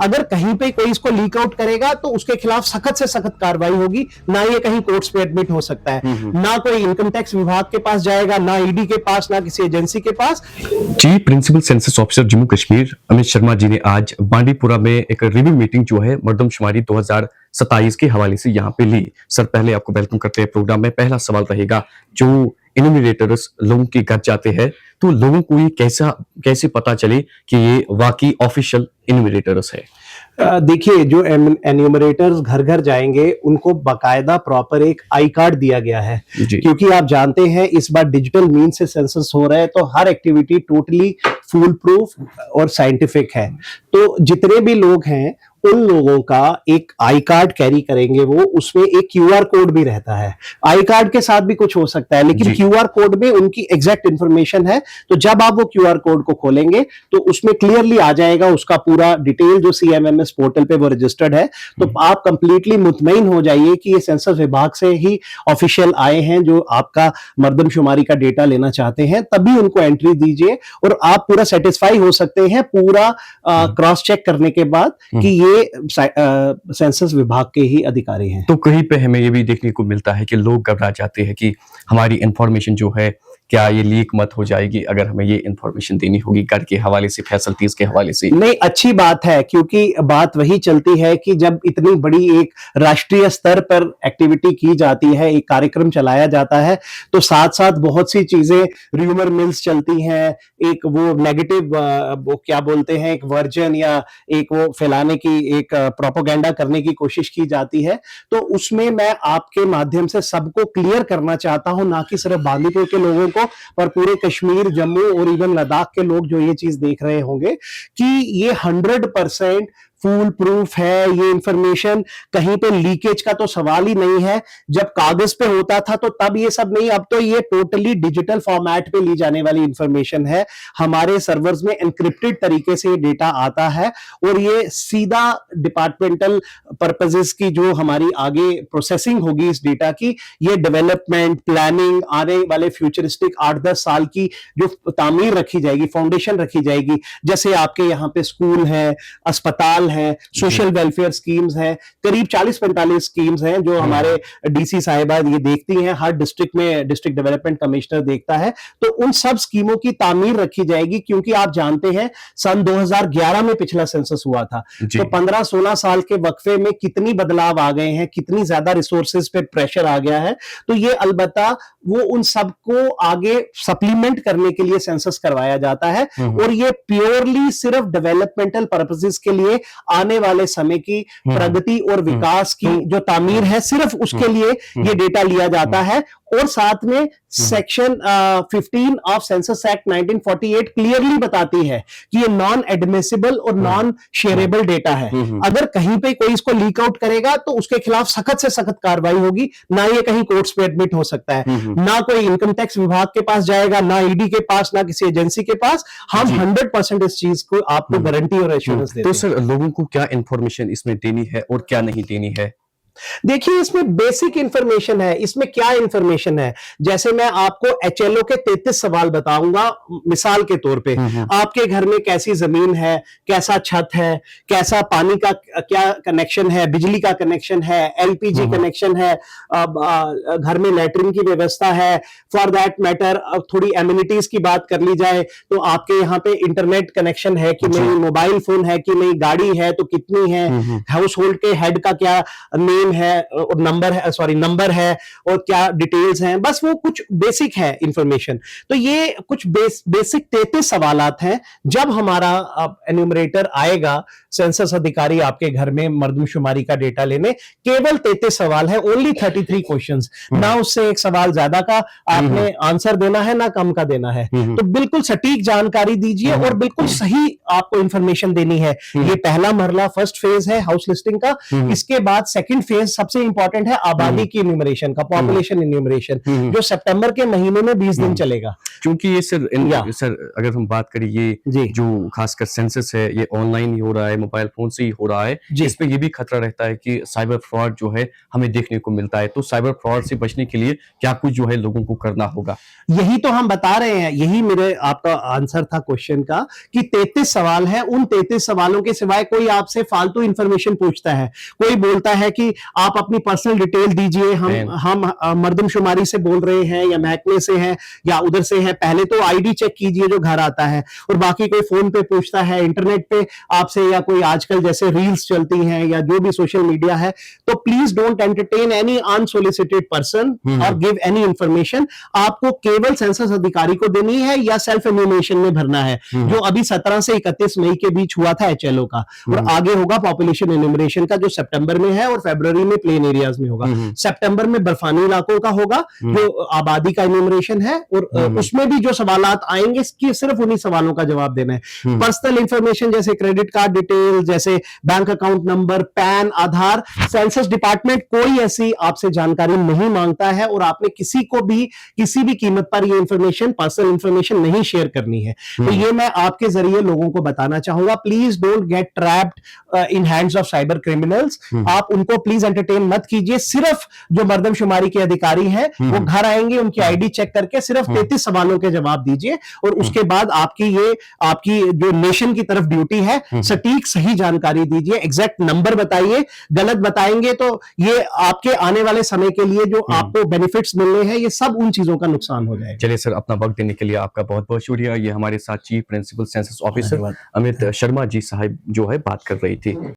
अगर कहीं पे कोई इसको लीक आउट करेगा तो उसके खिलाफ सख्त से सख्त कार्रवाई होगी, ना ये कहीं कोर्ट्स पे एडमिट हो सकता है, ना कोई इनकम टैक्स विभाग के पास जाएगा, ना ईडी के पास, ना किसी एजेंसी के पास। Chief principal census officer Jammu Kashmir Amit Sharma ji ने आज बांडीपुरा में एक रिव्यू मीटिंग जो है मर्दमशुमारी 2027 के हवाले से यहाँ पे ली। सर, पहले आपको वेलकम करते हैं प्रोग्राम में। पहला सवाल रहेगा, जो इन्यूमरेटर्स लोगों के घर जाते हैं तो लोगों को ये कैसे पता चले कि ये वाकई ऑफिशियल इन्यूमरेटर्स है? देखिए, जो एन्यूमरेटर्स घर घर जाएंगे उनको बाकायदा प्रॉपर एक आई कार्ड दिया गया है, क्योंकि आप जानते हैं इस बार डिजिटल मीन से सेंसस हो रहा है, तो हर एक्टिविटी टोटली फूल प्रूफ और साइंटिफिक है। तो जितने भी लोग हैं उन लोगों का एक आई कार्ड कैरी करेंगे, वो उसमें एक क्यूआर कोड भी रहता है। आई कार्ड के साथ भी कुछ हो सकता है, लेकिन क्यूआर कोड में उनकी एग्जैक्ट इंफॉर्मेशन है। तो जब आप वो क्यूआर कोड को खोलेंगे तो उसमें क्लियरली आ जाएगा उसका पूरा डिटेल, जो सीएमएमएस पोर्टल पे वो रजिस्टर्ड है। तो आप कंप्लीटली मुतमईन हो जाइए कि ये सेंसस विभाग से ही ऑफिशियल आए हैं जो आपका मर्दमशुमारी का डेटा लेना चाहते हैं, तभी उनको एंट्री दीजिए और आप पूरा सेटिस्फाई हो सकते हैं पूरा क्रॉस चेक करने के बाद कि ये सेंसस विभाग के ही अधिकारी हैं। तो कहीं पे हमें ये भी देखने को मिलता है कि लोग घबरा जाते हैं कि हमारी इंफॉर्मेशन जो है क्या ये लीक मत हो जाएगी अगर हमें ये इंफॉर्मेशन देनी होगी घर के हवाले से, फैसिलिटीज के हवाले से। नहीं, अच्छी बात है, क्योंकि बात वही चलती है कि जब इतनी बड़ी एक राष्ट्रीय स्तर पर एक्टिविटी की जाती है, एक कार्यक्रम चलाया जाता है, तो साथ साथ बहुत सी चीजें र्यूमर मिल्स चलती हैं, एक वो नेगेटिव वो क्या बोलते हैं, एक वर्जन या एक वो फैलाने की, एक प्रोपेगेंडा करने की कोशिश की जाती है। तो उसमें मैं आपके माध्यम से सबको क्लियर करना चाहता हूं, ना कि सिर्फ बांदीपुर के लोगों को, पर पूरे कश्मीर, जम्मू और इवन लद्दाख के लोग जो ये चीज देख रहे होंगे, कि ये 100% फूल प्रूफ है। ये इंफॉर्मेशन कहीं पे लीकेज का तो सवाल ही नहीं है। जब कागज पे होता था तो तब ये सब नहीं, अब तो ये टोटली डिजिटल फॉर्मेट पे ली जाने वाली इंफॉर्मेशन है। हमारे सर्वर्स में एनक्रिप्टेड तरीके से ये डेटा आता है और ये सीधा डिपार्टमेंटल पर्पसेस की जो हमारी आगे प्रोसेसिंग होगी इस डेटा की, ये डेवलपमेंट प्लानिंग, आने वाले फ्यूचरिस्टिक 8-10 साल की जो तामीर रखी जाएगी, फाउंडेशन रखी जाएगी, जैसे आपके यहाँ पे स्कूल है, अस्पताल है, सोशल वेलफेयर स्कीम्स हैं, करीब 40-45 स्कीम्स हैं जो हमारे डीसी साहिबा ये देखती हैं, हर डिस्ट्रिक्ट में डिस्ट्रिक्ट डेवलपमेंट कमिश्नर देखता है। तो उन सब स्कीमों की तामीर रखी जाएगी, क्योंकि आप जानते हैं सन 2011 में पिछला सेंसस हुआ था, तो 15-16 साल के वक्फे में कितनी बदलाव आ गए हैं, कितनी ज्यादा रिसोर्सेज पे प्रेशर आ गया है। तो ये अलबत्ता वो उन सबको आगे सप्लीमेंट करने के लिए सेंसस करवाया जाता है, और ये प्योरली सिर्फ डेवलपमेंटल पर्पसेस के लिए आने वाले समय की प्रगति और विकास की जो तामीर है, सिर्फ उसके लिए ये डेटा लिया जाता है। और साथ में section 15 of census act 1948 clearly बताती है कि ये नॉन एडमिसिबल और नॉन शेयरेबल डेटा है। अगर कहीं पे कोई इसको लीक आउट करेगा तो उसके खिलाफ सख्त से सख्त कार्रवाई होगी, ना ये कहीं कोर्ट्स पे एडमिट हो सकता है, ना कोई इनकम टैक्स विभाग के पास जाएगा, ना ईडी के पास, ना किसी एजेंसी के पास। हम 100% इस चीज को आपको गारंटी और एश्योरेंस देते हैं। तो सर, लोगों को क्या इंफॉर्मेशन इसमें देनी है और क्या नहीं देनी है? देखिए, इसमें बेसिक इंफॉर्मेशन है। इसमें क्या इंफॉर्मेशन है, जैसे मैं आपको एचएलओ के 33 सवाल बताऊंगा मिसाल के तौर पे। आपके घर में कैसी जमीन है, कैसा छत है, कैसा पानी का क्या कनेक्शन है, बिजली का कनेक्शन है, एलपीजी कनेक्शन है, घर में लैट्रिन की व्यवस्था है, फॉर दैट मैटर थोड़ी एमिनिटीज की बात कर ली जाए तो आपके यहाँ पे इंटरनेट कनेक्शन है कि नहीं, मोबाइल फोन है कि नहीं, गाड़ी है तो कितनी है, हाउस होल्ड के हेड का क्या नेम है और नंबर है और क्या डिटेल्स हैं। बस वो कुछ बेसिक है इंफॉर्मेशन। तो ये कुछ बेसिक 33 सवालात हैं। जब हमारा एन्यूमरेटर आएगा, सेंसस अधिकारी आपके घर में मर्दमशुमारी का डेटा लेने, केवल 33 सवाल है, ओनली 33 क्वेश्चंस, ना उससे एक सवाल ज्यादा का आपने आंसर देना है, ना कम का देना है। तो बिल्कुल सटीक जानकारी दीजिए और बिल्कुल सही आपको इंफॉर्मेशन देनी है। ये पहला मरला, फर्स्ट फेज है हाउस लिस्टिंग का। इसके बाद सेकंड फेज सबसे इंपॉर्टेंट है आबादी की इन्यूमरेशन का, पॉपुलेशन इन्यूमरेशन, जो सितंबर के महीने में 20 दिन चलेगा। क्योंकि ये सर अगर हम बात करें ये जो खासकर सेंसस है ये ऑनलाइन ही हो रहा है, मोबाइल फोन से ही हो रहा है, इसमें ये भी खतरा रहता है कि साइबर फ्रॉड जो है हमें देखने को मिलता है। तो साइबर फ्रॉड से बचने के लिए क्या कुछ जो है लोगों को करना होगा? यही तो हम बता रहे हैं, यही मेरे आपका आंसर था क्वेश्चन का कि 33 सवाल है, उन 33 सवालों के सिवाय कोई आपसे फालतू इंफॉर्मेशन पूछता है, कोई बोलता है कि आप अपनी पर्सनल डिटेल दीजिए, हम मर्दमशुमारी से बोल रहे हैं या महकमे से हैं या उधर से है, पहले तो आईडी चेक कीजिए जो घर आता है, और बाकी कोई फोन पे पूछता है, इंटरनेट पे आपसे, या कोई आजकल जैसे रील्स चलती हैं या जो भी सोशल मीडिया है, तो please don't entertain any unsolicited person और गिव एनी इंफॉर्मेशन। आपको केवल सेंसस अधिकारी को देनी है या सेल्फ एन्यूमरेशन में भरना है, जो अभी 17 से 31 मई के बीच हुआ था एचएलओ का, और आगे होगा पॉपुलेशन एन्यूमरेशन का जो सितंबर में है और फरवरी में प्लेन एरियाज में होगा। सितंबर में बर्फानी इलाकों का होगा जो आबादी का एन्यूमरेशन है, और उसमें भी जो सवालात आएंगे कि सिर्फ उन्हीं सवालों का जवाब देना है। पर्सनल इंफॉर्मेशन जैसे क्रेडिट कार्ड डिटेल, जैसे बैंक अकाउंट नंबर, पैन, आधार, सेंसस डिपार्टमेंट कोई ऐसी आपसे जानकारी नहीं मांगता है, और आपने किसी को भी किसी भी कीमत पर ये इंफॉर्मेशन, पर्सनल इंफॉर्मेशन नहीं शेयर करनी है। तो ये मैं आपके जरिए लोगों को बताना चाहूंगा, please don't get trapped in hands of cyber criminals. आप उनको प्लीज एंटरटेन मत कीजिए। सिर्फ जो मर्दमशुमारी के अधिकारी हैं वो घर आएंगे, उनकी आईडी चेक करके सिर्फ 33 सवालों के जवाब दीजिए, और उसके बाद आपकी जो नेशन की तरफ ड्यूटी है, सटीक सही जानकारी दीजिए, एग्जैक्ट नंबर बताइए। गलत बताएंगे तो ये आपके आने वाले समय के लिए जो आपको बेनिफिट्स मिलने हैं, ये सब उन चीजों का नुकसान हो जाएगा। चलिए सर, अपना वक्त देने के लिए आपका बहुत बहुत शुक्रिया। ये हमारे साथ chief principal census officer Amit Sharma ji साहब जो है बात कर रही थी।